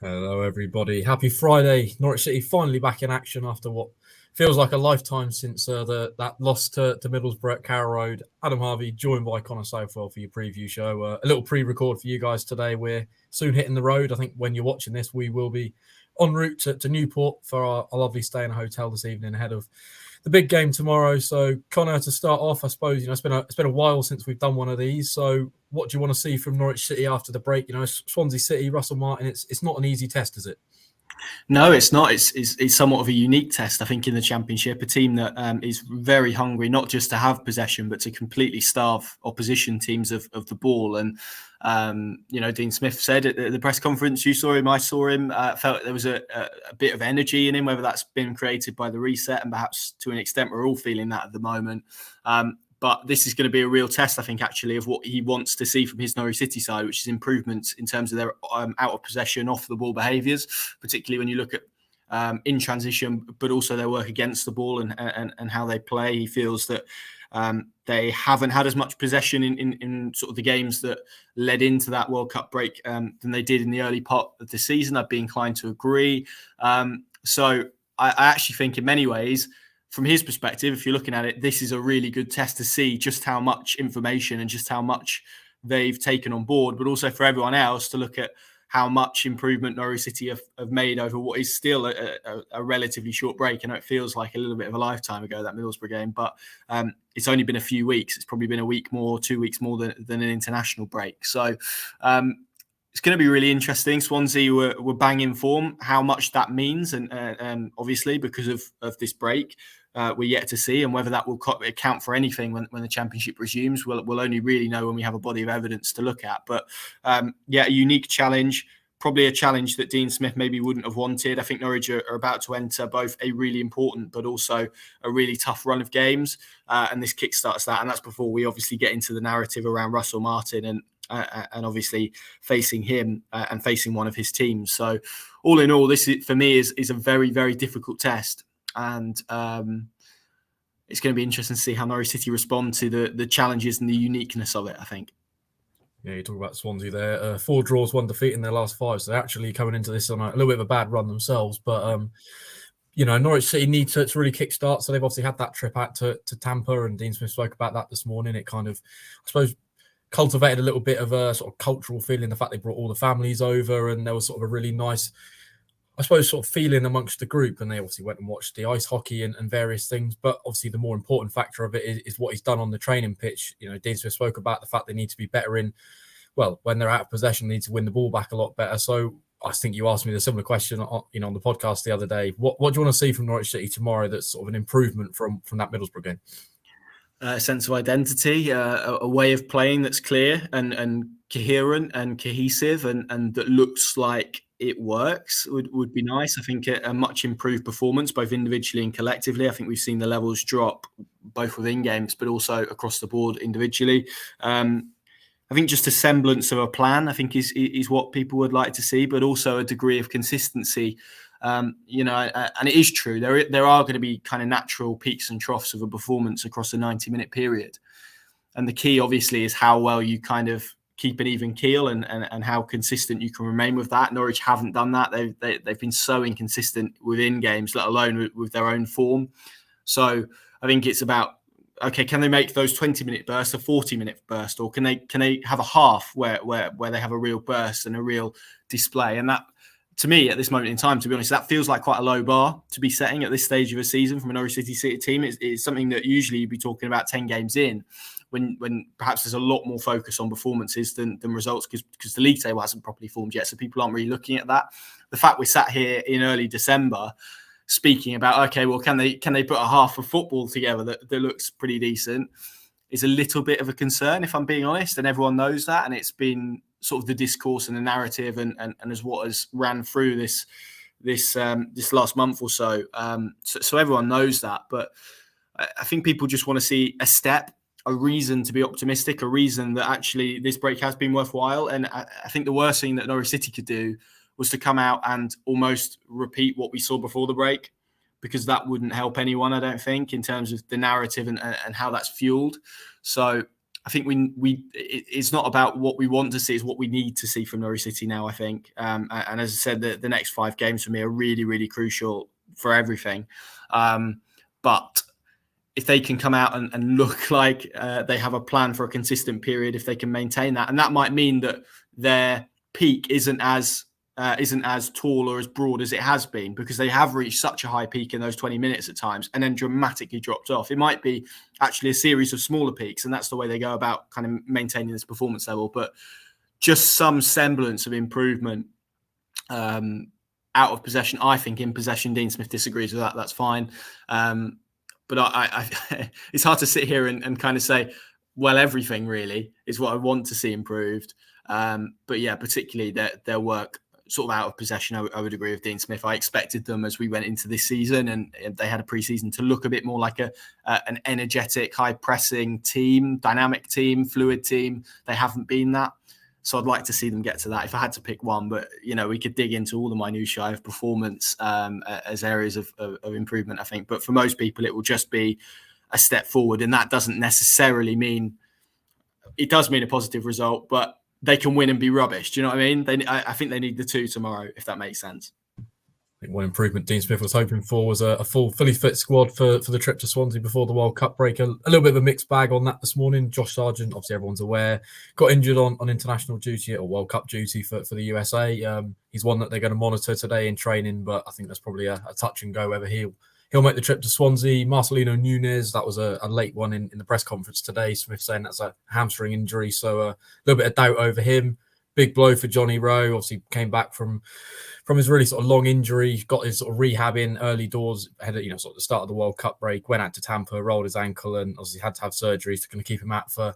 Hello, everybody. Happy Friday. Norwich City finally back in action after what feels like a lifetime since that loss to Middlesbrough at Carrow Road. Adam Harvey, joined by Connor Southwell for your preview show. A little pre-record for you guys today. We're soon hitting the road. I think when you're watching this, we will be en route to Newport for our lovely stay in a hotel this evening ahead of the big game tomorrow. So, Connor, to start off, I suppose it's been a while since we've done one of these. So, what do you want to see from Norwich City after the break? Swansea City, Russell Martin. It's not an easy test, is it? No, it's not. It's somewhat of a unique test, I think, in the Championship. A team that is very hungry, not just to have possession, but to completely starve opposition teams of the ball. And Dean Smith said at the press conference, you saw him, I saw him, felt there was a bit of energy in him, whether that's been created by the reset, and perhaps to an extent we're all feeling that at the moment. But this is going to be a real test, I think, actually, of what he wants to see from his Norwich City side, which is improvements in terms of their out of possession, off the ball behaviours, particularly when you look at in transition, but also their work against the ball and how they play. He feels that they haven't had as much possession in sort of the games that led into that World Cup break than they did in the early part of the season. I'd be inclined to agree. So I actually think in many ways, from his perspective, if you're looking at it, this is a really good test to see just how much information and just how much they've taken on board, but also for everyone else to look at how much improvement Norwich City have made over what is still a relatively short break. I know it feels like a little bit of a lifetime ago, that Middlesbrough game, but it's only been a few weeks. It's probably been a week more, 2 weeks more than an international break. So it's going to be really interesting. Swansea were banging form. How much that means, and obviously because of this break, we're yet to see, and whether that will account for anything when the Championship resumes, we'll only really know when we have a body of evidence to look at. But a unique challenge, probably a challenge that Dean Smith maybe wouldn't have wanted. I think Norwich are about to enter both a really important but also a really tough run of games, and this kickstarts that. And that's before we obviously get into the narrative around Russell Martin and obviously facing him and facing one of his teams. So all in all, this for me is a very, very difficult test. And it's going to be interesting to see how Norwich City respond to the challenges and the uniqueness of it, I think. Yeah, you talk about Swansea there. 4 draws, 1 defeat in their last 5. So they're actually coming into this on a little bit of a bad run themselves. But, Norwich City need to really kickstart. So they've obviously had that trip out to Tampa, and Dean Smith spoke about that this morning. It kind of, I suppose, cultivated a little bit of a sort of cultural feeling, the fact they brought all the families over, and there was sort of a really nice, I suppose, sort of feeling amongst the group. And they obviously went and watched the ice hockey and various things. But obviously the more important factor of it is what he's done on the training pitch. Dean Smith spoke about the fact they need to be better when they're out of possession, they need to win the ball back a lot better. So I think you asked me the similar question on the podcast the other day. What do you want to see from Norwich City tomorrow that's sort of an improvement from that Middlesbrough game? A sense of identity, a way of playing that's clear and coherent and cohesive and that looks like it works would be nice. I think a much improved performance, both individually and collectively. I think we've seen the levels drop both within games, but also across the board individually. I think just a semblance of a plan, I think, is what people would like to see, but also a degree of consistency. And it is true. There are going to be kind of natural peaks and troughs of a performance across a 90-minute period. And the key, obviously, is how well you kind of keep an even keel and how consistent you can remain with that. Norwich haven't done that. They've been so inconsistent within games, let alone with their own form. So I think it's about, okay, can they make those 20-minute bursts a 40-minute burst, or can they have a half where they have a real burst and a real display? And that, to me, at this moment in time, to be honest, that feels like quite a low bar to be setting at this stage of a season from a Norwich City team. It's something that usually you'd be talking about 10 games in, when perhaps there's a lot more focus on performances than results, because the league table hasn't properly formed yet, so people aren't really looking at that. The fact we're sat here in early December speaking about, okay, well, can they put a half of football together that looks pretty decent, is a little bit of a concern, if I'm being honest, and everyone knows that, and it's been sort of the discourse and the narrative and as what has ran through this last month or so. So everyone knows that, but I think people just want to see a step, a reason to be optimistic, a reason that actually this break has been worthwhile. And I think the worst thing that Norwich City could do was to come out and almost repeat what we saw before the break, because that wouldn't help anyone, I don't think, in terms of the narrative and how that's fueled. So I think it's not about what we want to see, it's what we need to see from Norwich City now, I think. And as I said, the next 5 games for me are really, really crucial for everything. But if they can come out and look like they have a plan for a consistent period, if they can maintain that, and that might mean that their peak isn't as tall or as broad as it has been, because they have reached such a high peak in those 20 minutes at times and then dramatically dropped off. It might be actually a series of smaller peaks, and that's the way they go about kind of maintaining this performance level. But just some semblance of improvement out of possession. I think in possession, Dean Smith disagrees with that. That's fine. But I it's hard to sit here and kind of say, well, everything really is what I want to see improved. But yeah, particularly their work sort of out of possession, I would agree with Dean Smith. I expected them, as we went into this season and they had a pre-season, to look a bit more like an energetic, high-pressing team, dynamic team, fluid team. They haven't been that. So I'd like to see them get to that if I had to pick one. But, we could dig into all the minutiae of performance as areas of improvement, I think. But for most people, it will just be a step forward. And that doesn't necessarily mean, it does mean a positive result, but they can win and be rubbish. Do you know what I mean? I think they need the 2 tomorrow, if that makes sense. I think one improvement Dean Smith was hoping for was a fully fit squad for the trip to Swansea before the World Cup break. A little bit of a mixed bag on that this morning. Josh Sargent, obviously everyone's aware, got injured on international duty or World Cup duty for the USA. He's one that they're going to monitor today in training, but I think that's probably a touch and go whether he'll make the trip to Swansea. Marcelino Nunes, that was a late one in the press conference today. Smith saying that's a hamstring injury, so a little bit of doubt over him. Big blow for Johnny Rowe. Obviously came back from his really sort of long injury, got his sort of rehab in early doors ahead of sort of the start of the World Cup break. Went out to Tampa, rolled his ankle, and obviously had to have surgeries to kind of keep him out for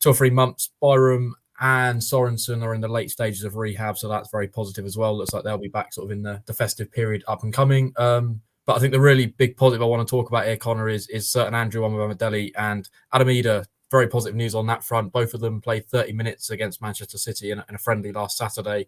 2 or 3 months. Byram and Sorensen are in the late stages of rehab, so that's very positive as well. Looks like they'll be back sort of in the festive period up and coming. But I think the really big positive I want to talk about here, Connor, is certain Andrew Omobamidele and Adam Ida. Very positive news on that front. Both of them played 30 minutes against Manchester City in a friendly last Saturday.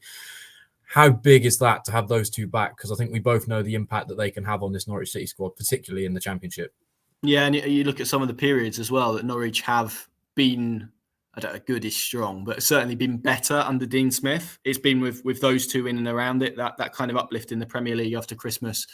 How big is that to have those 2 back? Because I think we both know the impact that they can have on this Norwich City squad, particularly in the Championship. Yeah, and you look at some of the periods as well that Norwich have been, I don't know, good is strong, but certainly been better under Dean Smith. It's been with those 2 in and around it, that kind of uplift in the Premier League after Christmas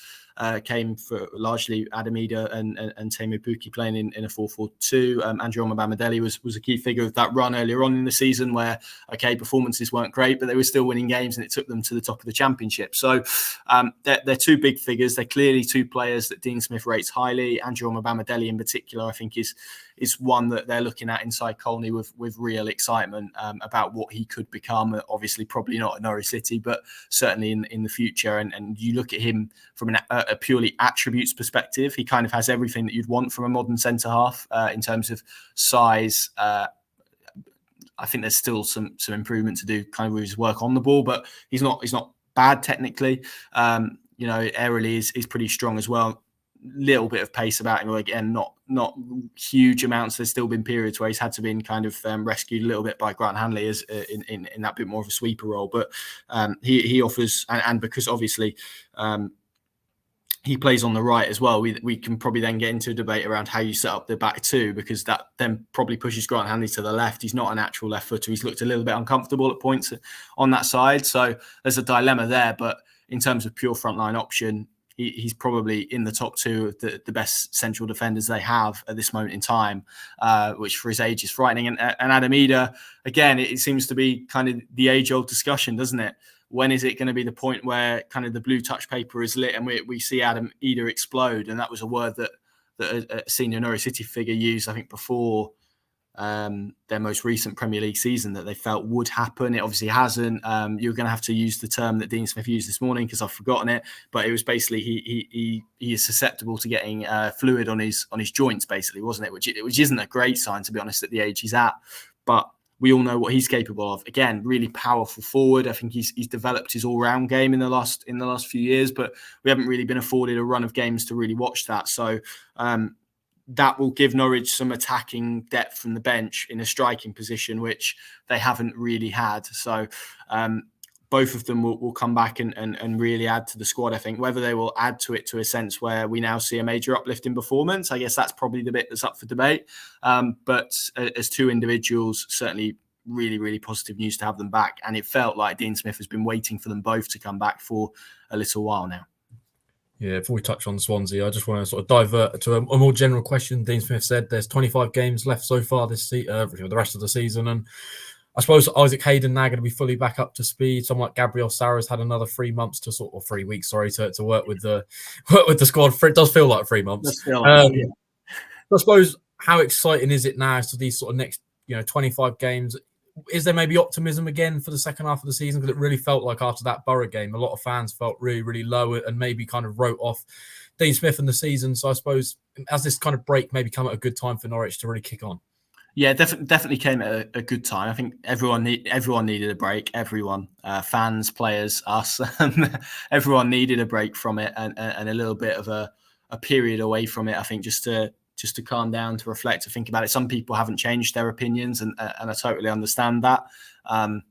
came for largely Adam Ida and Teemu Pukki playing in a 4-4-2. Andrew Omobamidele was a key figure of that run earlier on in the season where, performances weren't great, but they were still winning games and it took them to the top of the Championship. So they're 2 big figures. They're clearly 2 players that Dean Smith rates highly. Andrew Omobamidele in particular, I think, is one that they're looking at inside Colney with real excitement about what he could become. Obviously, probably not at Norwich City, but certainly in the future. And you look at him from a purely attributes perspective, he kind of has everything that you'd want from a modern centre half in terms of size. I think there's still some improvement to do kind of with his work on the ball, but he's not bad technically. Aerially is pretty strong as well. Little bit of pace about him, again, not huge amounts. There's still been periods where he's had to be kind of rescued a little bit by Grant Hanley as in that bit more of a sweeper role. But he offers, and because obviously he plays on the right as well, we can probably then get into a debate around how you set up the back 2, because that then probably pushes Grant Hanley to the left. He's not a natural left footer. He's looked a little bit uncomfortable at points on that side. So there's a dilemma there. But in terms of pure frontline option, he's probably in the top 2 of the best central defenders they have at this moment in time, which for his age is frightening. And Adam Ida, again, it seems to be kind of the age-old discussion, doesn't it? When is it going to be the point where kind of the blue touch paper is lit and we see Adam Ida explode? And that was a word that a senior Norwich City figure used, I think, before their most recent Premier League season, that they felt would happen. It obviously hasn't. You're going to have to use the term that Dean Smith used this morning because I've forgotten it, but it was basically he is susceptible to getting fluid on his joints, basically, wasn't it? Which isn't a great sign, to be honest, at the age he's at. But we all know what he's capable of. Again, really powerful forward. I think he's developed his all-round game in the last few years, but we haven't really been afforded a run of games to really watch that. So that will give Norwich some attacking depth from the bench in a striking position, which they haven't really had. So both of them will come back and really add to the squad. I think whether they will add to it to a sense where we now see a major uplift in performance, I guess that's probably the bit that's up for debate. But as two individuals, certainly really, really positive news to have them back. And it felt like Dean Smith has been waiting for them both to come back for a little while now. Yeah, before we touch on Swansea, I just want to sort of divert to a more general question. Dean Smith said there's 25 games left so far this season, the rest of the season. And I suppose Isaac Hayden now going to be fully back up to speed. Someone like Gabriel Sara's had another 3 months to or 3 weeks, to work with the squad. It does feel like 3 months. I suppose, how exciting is it now to these sort of next 25 games? Is there maybe optimism again for the second half of the season? Because it really felt like after that Borough game, a lot of fans felt really, really low and maybe kind of wrote off Dean Smith and the season. So I suppose, has this kind of break maybe come at a good time for Norwich to really kick on? Yeah, definitely came at a good time. I think everyone needed a break. Everyone, fans, players, us, everyone needed a break from it and a little bit of a period away from it. I think just to calm down, to reflect, to think about it. Some people haven't changed their opinions, and I totally understand that. I'm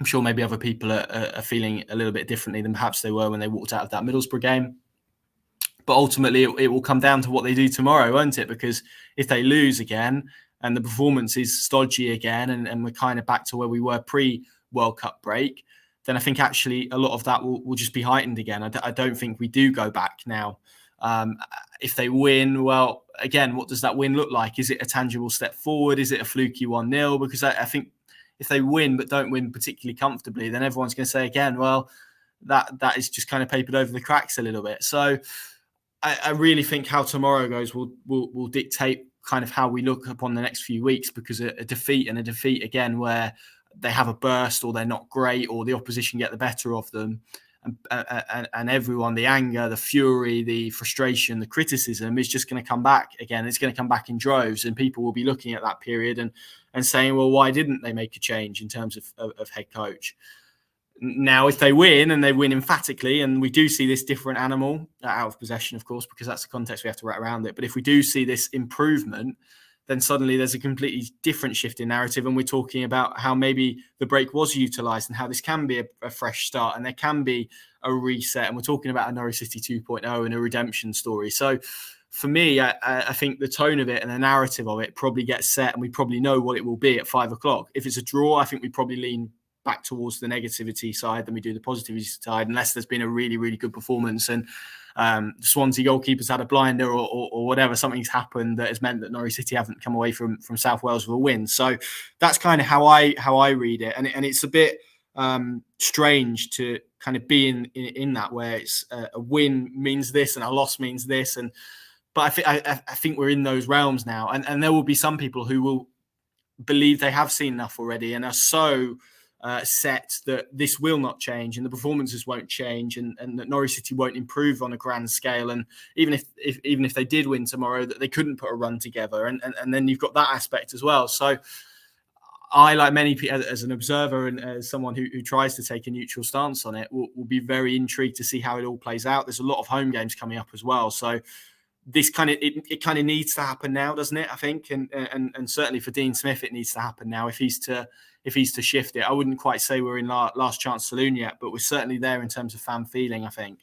sure maybe other people are feeling a little bit differently than perhaps they were when they walked out of that Middlesbrough game. But ultimately, it will come down to what they do tomorrow, won't it? Because if they lose again and the performance is stodgy again, and we're kind of back to where we were pre-World Cup break, then I think actually a lot of that will just be heightened again. I don't think we do go back now. If they win, well, again, what does that win look like? Is it a tangible step forward? Is it a fluky 1-0? Because I think if they win but don't win particularly comfortably, then everyone's going to say again, well, that is just kind of papered over the cracks a little bit. So I really think how tomorrow goes will dictate kind of how we look upon the next few weeks, because a defeat again where they have a burst or they're not great or the opposition get the better of them, and everyone, the anger, the fury, the frustration, the criticism is just going to come back again. It's going to come back in droves, and people will be looking at that period and saying, well, why didn't they make a change in terms of head coach? Now, if they win, and they win emphatically, and we do see this different animal out of possession, of course, because that's the context we have to wrap around it. But if we do see this improvement, then suddenly there's a completely different shift in narrative. And we're talking about how maybe the break was utilised and how this can be a fresh start and there can be a reset. And we're talking about a Norwich City 2.0 and a redemption story. So for me, I think the tone of it and the narrative of it probably gets set, and we probably know what it will be at 5 o'clock. If it's a draw, I think we probably lean back towards the negativity side than we do the positivity side, unless there's been a really, really good performance and the Swansea goalkeeper's had a blinder or whatever, something's happened that has meant that Norwich City haven't come away from South Wales with a win. So that's kind of how I read it, and it's a bit strange to kind of be in that, where it's a win means this and a loss means this, but I think we're in those realms now, and there will be some people who will believe they have seen enough already and are so set that this will not change and the performances won't change and that Norwich City won't improve on a grand scale, and even if they did win tomorrow, that they couldn't put a run together, and then you've got that aspect as well. So I, like many people, as an observer and as someone who tries to take a neutral stance on it, will be very intrigued to see how it all plays out. There's a lot of home games coming up as well, so this kind of it needs to happen now, doesn't it? I think, and certainly for Dean Smith, it needs to happen now if he's to shift it. I wouldn't quite say we're in last chance saloon yet, but we're certainly there in terms of fan feeling, I think.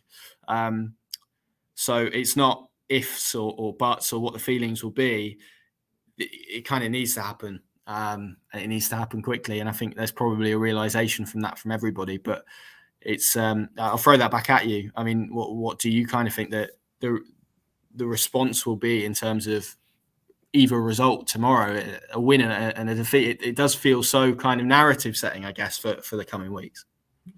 So it's not ifs or buts or what the feelings will be. It kind of needs to happen, and it needs to happen quickly. And I think there's probably a realization from everybody. But it's I'll throw that back at you. I mean, what do you kind of think that the response will be in terms of either result tomorrow, a win and a defeat? It does feel so kind of narrative setting, I guess, for the coming weeks.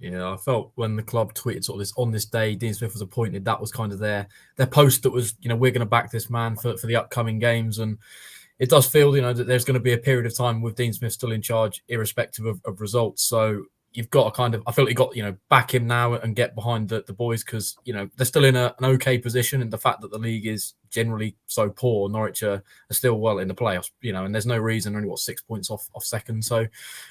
Yeah, I felt when the club tweeted sort of this on this day Dean Smith was appointed, that was kind of their post that was, we're going to back this man for the upcoming games. And it does feel, that there's going to be a period of time with Dean Smith still in charge, irrespective of results. So you've got to kind of, I feel like you've got, back him now and get behind the boys, because, they're still in an okay position. And the fact that the league is generally so poor, Norwich are still well in the playoffs, and there's no reason, only 6 points off second. So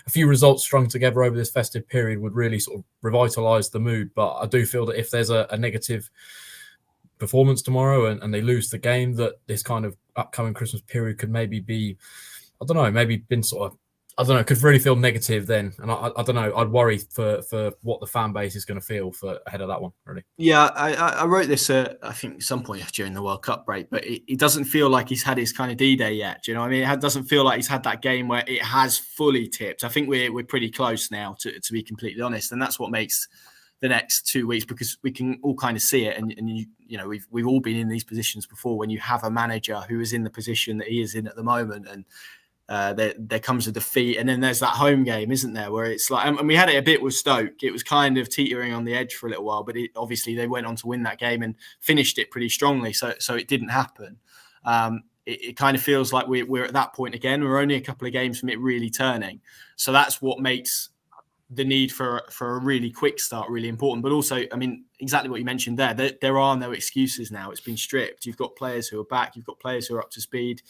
a few results strung together over this festive period would really sort of revitalise the mood. But I do feel that if there's a negative performance tomorrow and they lose the game, that this kind of upcoming Christmas period could maybe be, I don't know, maybe been sort of I don't know, could really feel negative then. And I don't know, I'd worry for what the fan base is going to feel for ahead of that one, really. Yeah, I wrote this, I think, at some point during the World Cup break, but it doesn't feel like he's had his kind of D-Day yet. Do you know what I mean? It doesn't feel like he's had that game where it has fully tipped. I think we're pretty close now, to be completely honest. And that's what makes the next 2 weeks, because we can all kind of see it. And you know, we've all been in these positions before when you have a manager who is in the position that he is in at the moment, and there comes a defeat, and then there's that home game, isn't there, where it's like, and we had it a bit with Stoke. It was kind of teetering on the edge for a little while, but obviously they went on to win that game and finished it pretty strongly, so it didn't happen. It kind of feels like we're at that point again. We're only a couple of games from it really turning, so that's what makes the need for a really quick start really important. But also, I mean, exactly what you mentioned there are no excuses now. It's been stripped. You've got players who are back, you've got players who are up to speed.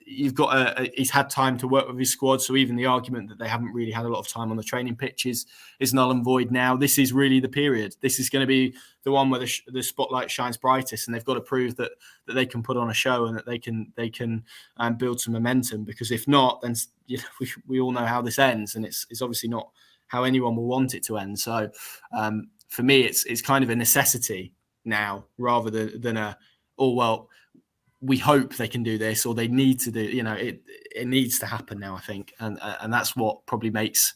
You've got he's had time to work with his squad, so even the argument that they haven't really had a lot of time on the training pitch is null and void now. This is really the period. This is going to be the one where the spotlight shines brightest, and they've got to prove that they can put on a show and that they can build some momentum. Because if not, then we all know how this ends, and it's obviously not how anyone will want it to end. So for me, it's kind of a necessity now, rather than a we hope they can do this, or they need to do, it needs to happen now, I think. And that's what probably makes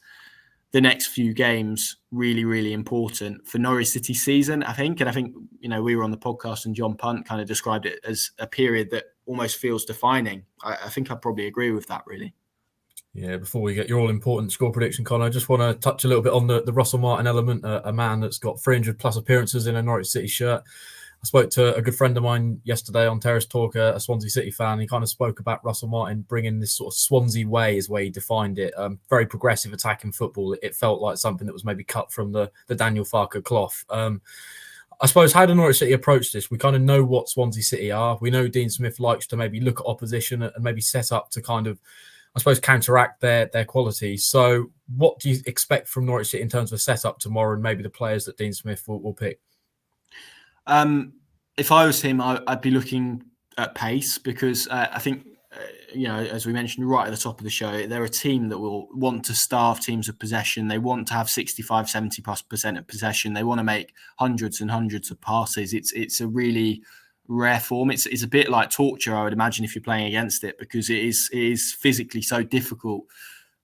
the next few games really, really important for Norwich City season, I think. And I think, we were on the podcast and John Punt kind of described it as a period that almost feels defining. I think I probably agree with that, really. Yeah, before we get your all-important score prediction, Connor, I just want to touch a little bit on the Russell Martin element, a man that's got 300 plus appearances in a Norwich City shirt. I spoke to a good friend of mine yesterday on Terrace Talk, a Swansea City fan. He kind of spoke about Russell Martin bringing this sort of Swansea way, is the way he defined it. Very progressive attacking football. It felt like something that was maybe cut from the Daniel Farke cloth. I suppose, how do Norwich City approach this? We kind of know what Swansea City are. We know Dean Smith likes to maybe look at opposition and maybe set up to kind of, I suppose, counteract their qualities. So what do you expect from Norwich City in terms of a setup tomorrow, and maybe the players that Dean Smith will pick? If I was him, I'd be looking at pace, because I think, as we mentioned right at the top of the show, they're a team that will want to starve teams of possession. They want to have 65, 70+% of possession. They want to make hundreds and hundreds of passes. It's a really rare form. It's a bit like torture, I would imagine, if you're playing against it, because it is physically so difficult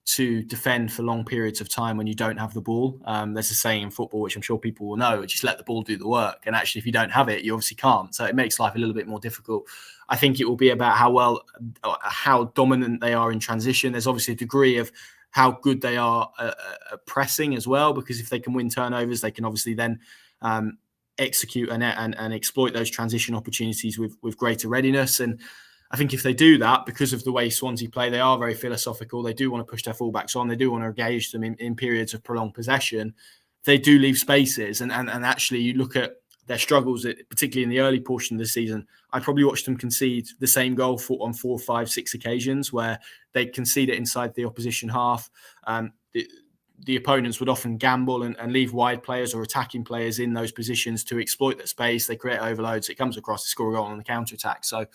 to defend for long periods of time when you don't have the ball. There's a saying in football, which I'm sure people will know, just let the ball do the work. And actually, if you don't have it, you obviously can't. So it makes life a little bit more difficult. I think it will be about how dominant they are in transition. There's obviously a degree of how good they are at pressing as well, because if they can win turnovers, they can obviously then execute and exploit those transition opportunities with greater readiness. And I think if they do that, because of the way Swansea play, they are very philosophical. They do want to push their fullbacks on. They do want to engage them in periods of prolonged possession. They do leave spaces. And actually, you look at their struggles, particularly in the early portion of the season. I probably watched them concede the same goal on 4, 5, 6 occasions, where they concede it inside the opposition half. The opponents would often gamble and leave wide players or attacking players in those positions to exploit that space. They create overloads. It comes across, they score a goal on the counter-attack. So,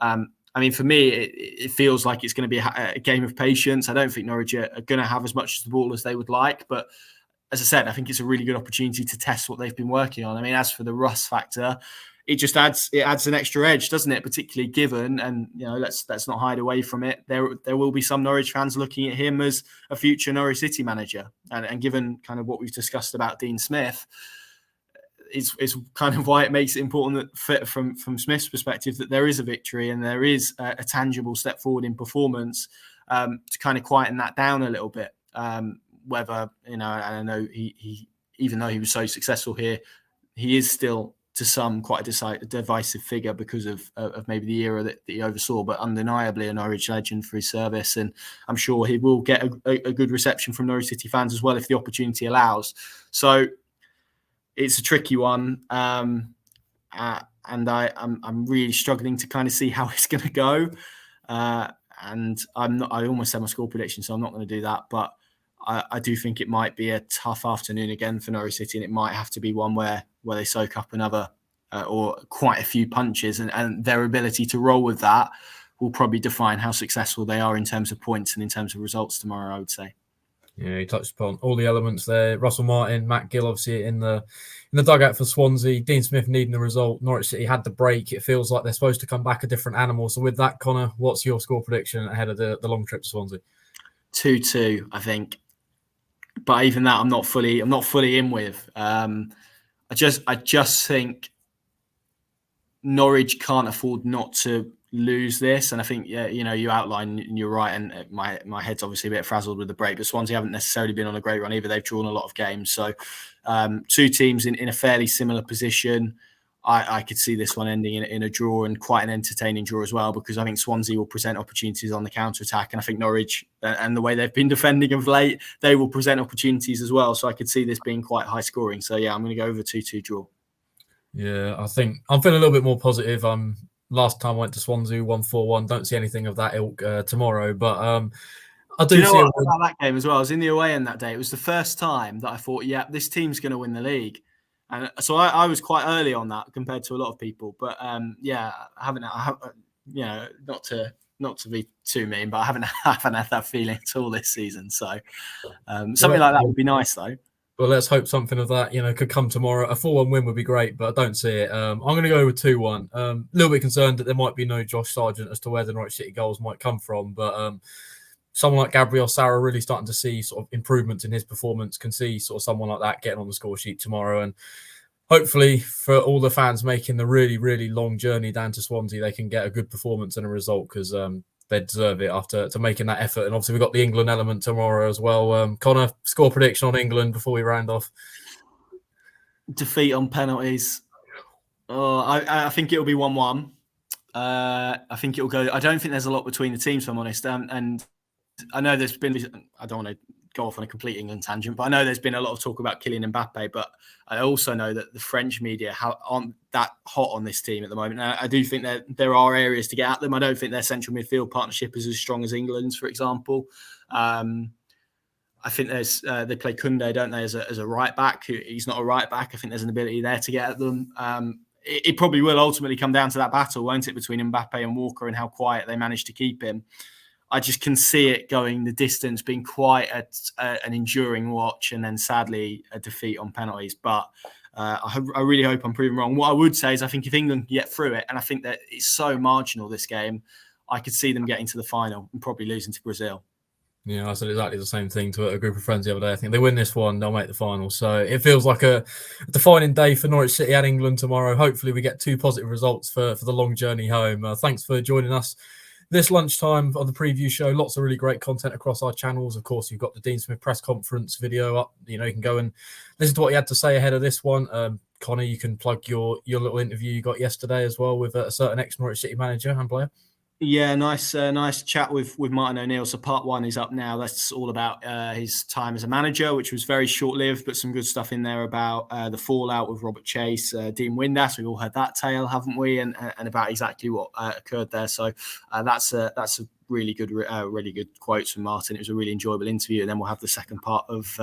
for me, it feels like it's going to be a game of patience. I don't think Norwich are going to have as much of the ball as they would like. But as I said, I think it's a really good opportunity to test what they've been working on. As for the Russ factor, it just adds an extra edge, doesn't it? Particularly given, and let's not hide away from it, there will be some Norwich fans looking at him as a future Norwich City manager, and given kind of what we've discussed about Dean Smith, is kind of why it makes it important that from Smith's perspective that there is a victory and there is a tangible step forward in performance to kind of quieten that down a little bit. Whether and I know he even though he was so successful here, he is still to some quite a divisive figure because of maybe the era that he oversaw, but undeniably a Norwich legend for his service, and I'm sure he will get a good reception from Norwich City fans as well if the opportunity allows. So it's a tricky one, and I'm really struggling to kind of see how it's going to go. And I almost said my score prediction, so I'm not going to do that. But I do think it might be a tough afternoon again for Norwich City, and it might have to be one where they soak up another or quite a few punches, and their ability to roll with that will probably define how successful they are in terms of points and in terms of results tomorrow, I would say. Yeah, he touched upon all the elements there. Russell Martin, Matt Gill, obviously in the dugout for Swansea. Dean Smith needing the result. Norwich City had the break. It feels like they're supposed to come back a different animal. So with that, Connor, what's your score prediction ahead of the long trip to Swansea? 2-2, I think. But even that, I'm not fully in with. I just think Norwich can't afford not to lose this, and I think you outlined, and you're right, and my head's obviously a bit frazzled with the break, but Swansea haven't necessarily been on a great run either. They've drawn a lot of games, so two teams in a fairly similar position. I could see this one ending in a draw, and quite an entertaining draw as well, because I think Swansea will present opportunities on the counter-attack, and I think Norwich, and the way they've been defending of late, they will present opportunities as well. So I could see this being quite high scoring. So yeah, I'm going to go over 2-2 draw. Yeah, I think I'm feeling a little bit more positive. Last time I went to Swansea, 1-4-1. Don't see anything of that ilk tomorrow, but I do see what about that game as well? I was in the away end that day. It was the first time that I thought, yeah, this team's going to win the league. And so I was quite early on that compared to a lot of people. But yeah, I haven't not to be too mean, but I haven't had that feeling at all this season. So something like that would be nice, though. Well, let's hope something of that, could come tomorrow. A 4-1 win would be great, but I don't see it. I'm going to go with 2-1. A little bit concerned that there might be no Josh Sargent as to where the Norwich City goals might come from, but someone like Gabriel Sara really starting to see sort of improvements in his performance, can see sort of someone like that getting on the score sheet tomorrow. And hopefully for all the fans making the really, really long journey down to Swansea, they can get a good performance and a result, because they deserve it after making that effort. And obviously we've got the England element tomorrow as well. Connor, score prediction on England before we round off. Defeat on penalties. I think it'll be 1-1. I think it'll go. I don't think there's a lot between the teams, if I'm honest. And I know there's been, I don't want to go off on a complete England tangent, but I know there's been a lot of talk about Kylian Mbappe, but I also know that the French media aren't that hot on this team at the moment. And I do think that there are areas to get at them. I don't think their central midfield partnership is as strong as England's, for example. I think they play Koundé, don't they, as a right back. He's not a right back. I think there's an ability there to get at them. It probably will ultimately come down to that battle, won't it, between Mbappe and Walker, and how quiet they manage to keep him. I just can see it going the distance, being quite an enduring watch, and then sadly a defeat on penalties. But I really hope I'm proven wrong. What I would say is I think if England can get through it, and I think that it's so marginal this game, I could see them getting to the final and probably losing to Brazil. Yeah, I said exactly the same thing to a group of friends the other day. I think they win this one, they'll make the final. So it feels like a defining day for Norwich City and England tomorrow. Hopefully we get two positive results for the long journey home. Thanks for joining us this lunchtime on the preview show. Lots of really great content across our channels. Of course, you've got the Dean Smith press conference video up. You can go and listen to what he had to say ahead of this one. Connor, you can plug your little interview you got yesterday as well with a certain ex-Norwich City manager and player. Yeah, nice chat with Martin O'Neill. So part one is up now. That's all about his time as a manager, which was very short-lived, but some good stuff in there about the fallout with Robert Chase, Dean Windass. We've all heard that tale, haven't we? And about exactly what occurred there. So that's a really good quotes from Martin. It was a really enjoyable interview. And then we'll have the second part of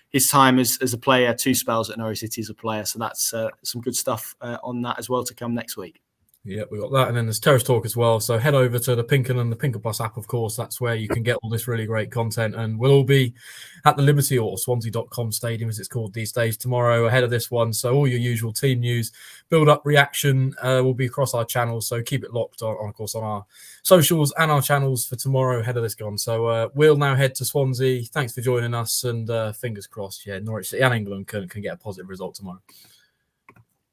his time as a player, 2 spells at Norwich City as a player. So that's some good stuff on that as well to come next week. Yeah, we got that. And then there's Terrace Talk as well. So head over to the Pinken and the Pinken Plus app, of course. That's where you can get all this really great content. And we'll all be at the Liberty or Swansea.com Stadium, as it's called these days, tomorrow ahead of this one. So all your usual team news, build-up, reaction will be across our channels. So keep it locked on, of course, on our socials and our channels for tomorrow ahead of this one. So we'll now head to Swansea. Thanks for joining us. And fingers crossed, Norwich City and England can get a positive result tomorrow.